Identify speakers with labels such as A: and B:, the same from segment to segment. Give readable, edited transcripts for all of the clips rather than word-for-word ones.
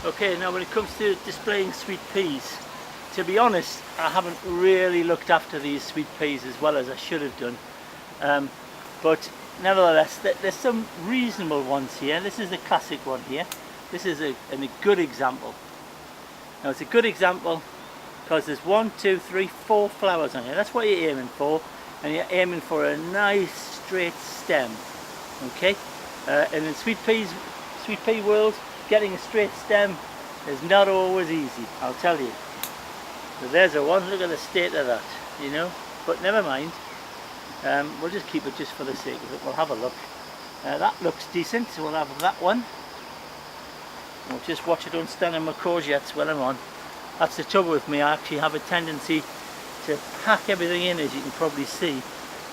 A: Okay, now when it comes to displaying sweet peas, to be honest, I haven't really looked after these sweet peas as well as I should have done. But nevertheless, there's some reasonable ones here. This is the classic one here. This is a good example. Now it's a good example because there's 1, 2, 3, 4 flowers on here. That's what you're aiming for, and you're aiming for a nice straight stem. Okay, and in sweet pea world, getting a straight stem is not always easy, I'll tell you. So there's a one. Look at the state of that, you know. But never mind. We'll just keep it just for the sake of it. We'll have a look. That looks decent, so we'll have that one. We'll just watch it unstand on my courgettes while I'm on. That's the trouble with me. I actually have a tendency to pack everything in, as you can probably see.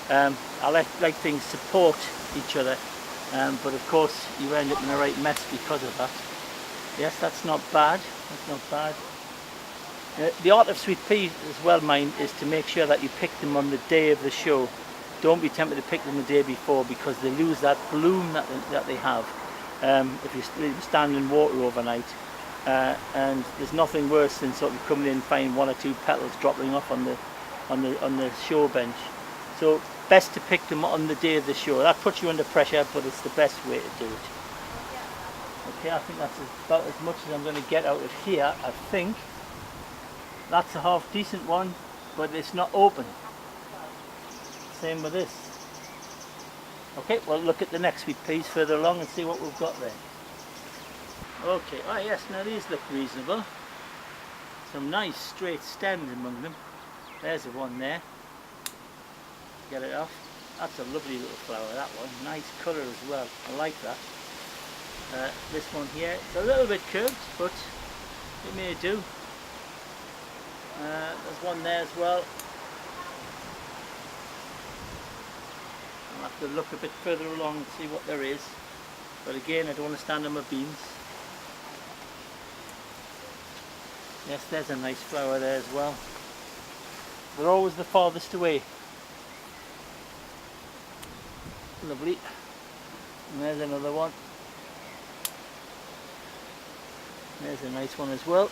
A: I like things support each other, but of course you end up in a right mess because of that. Yes, that's not bad. That's not bad. The art of sweet peas as well, mind, is to make sure that you pick them on the day of the show. Don't be tempted to pick them the day before, because they lose that bloom that they have if you leave them stand in water overnight. And there's nothing worse than sort of coming in and finding 1 or 2 petals dropping off on the show bench. So best to pick them on the day of the show. That puts you under pressure, but it's the best way to do it. Okay, I think that's about as much as I'm going to get out of here, I think. That's a half decent one, but it's not open. Same with this. Okay, well look at the next sweet peas further along and see what we've got there. Okay, oh yes, now these look reasonable. Some nice straight stems among them. There's the one there. Get it off. That's a lovely little flower, that one. Nice colour as well. I like that. This one here, it's a little bit curved, but it may do. There's one there as well. I'll have to look a bit further along and see what there is. But again, I don't want to stand on my beans. Yes, there's a nice flower there as well. They're always the farthest away. Lovely. And there's another one. There's a nice one as well.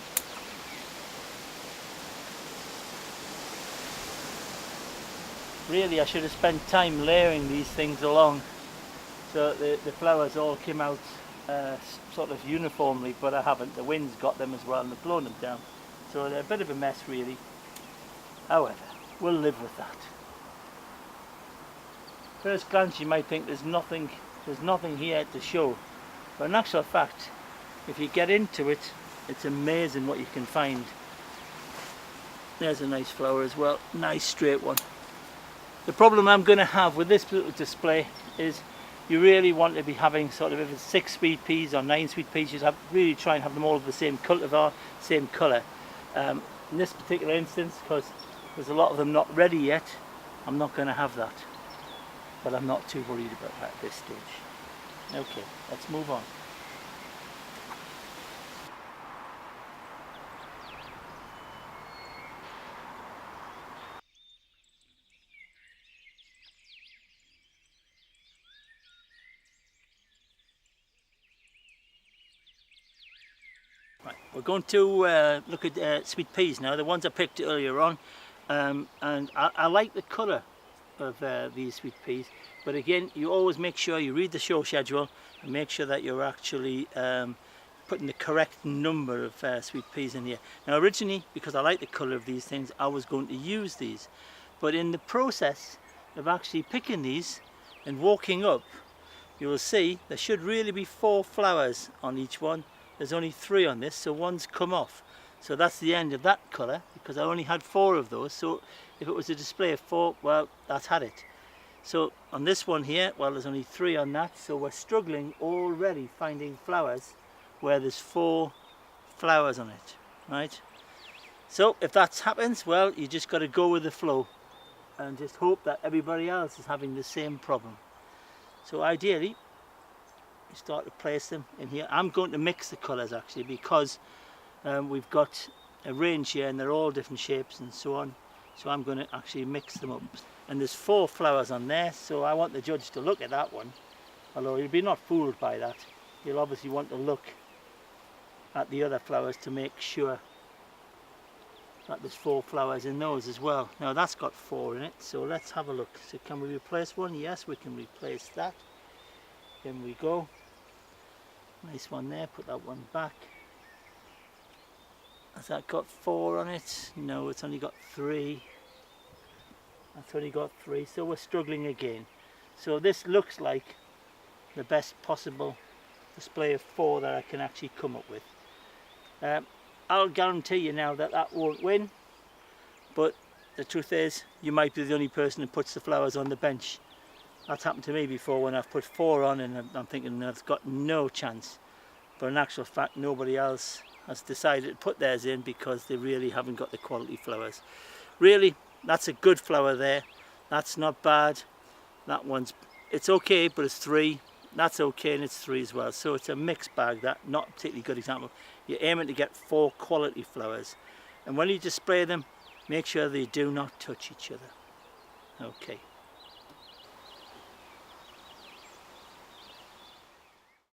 A: Really, I should have spent time layering these things along so the flowers all came out sort of uniformly, but I haven't. The wind's got them as well and they've blown them down. So they're a bit of a mess really. However, we'll live with that. First glance you might think there's nothing here to show, but in actual fact, if you get into it, it's amazing what you can find. There's a nice flower as well, nice straight one. The problem I'm going to have with this little display is you really want to be having sort of, if it's 6 sweet peas or 9 sweet peas, you really try and have them all of the same cultivar, same colour. In this particular instance, because there's a lot of them not ready yet, I'm not going to have that. But I'm not too worried about that at this stage. Okay, let's move on. Right, we're going to look at sweet peas now, the ones I picked earlier on, and I like the colour of these sweet peas, but again, you always make sure you read the show schedule and make sure that you're actually putting the correct number of sweet peas in here. Now originally, because I like the colour of these things, I was going to use these, but in the process of actually picking these and walking up, you will see there should really be 4 flowers on each one. There's only 3 on this, so one's come off. So that's the end of that colour, because I only had 4 of those. So if it was a display of 4, well, that's had it. So on this one here, well, there's only 3 on that, so we're struggling already finding flowers where there's 4 flowers on it, right? So if that happens, well, you just got to go with the flow and just hope that everybody else is having the same problem. So ideally, you start to place them in here. I'm going to mix the colours actually, because we've got a range here and they're all different shapes and so on. So I'm going to actually mix them up. And there's 4 flowers on there, so I want the judge to look at that one. Although you'll be not fooled by that. You'll obviously want to look at the other flowers to make sure that there's 4 flowers in those as well. Now that's got 4 in it, so let's have a look. So can we replace one? Yes, we can replace that. In we go. Nice one there, put that one back. Has that got 4 on it? No, it's only got 3. That's only got 3, so we're struggling again. So this looks like the best possible display of 4 that I can actually come up with. I'll guarantee you now that that won't win, but the truth is you might be the only person who puts the flowers on the bench. That's happened to me before when I've put 4 on and I'm thinking I've got no chance, but in actual fact nobody else has decided to put theirs in because they really haven't got the quality flowers. Really, that's a good flower there. That's not bad. That one's, it's okay, but it's 3. That's okay, and it's 3 as well. So it's a mixed bag. That, not a particularly good example. You're aiming to get 4 quality flowers, and when you display them, make sure they do not touch each other. Okay.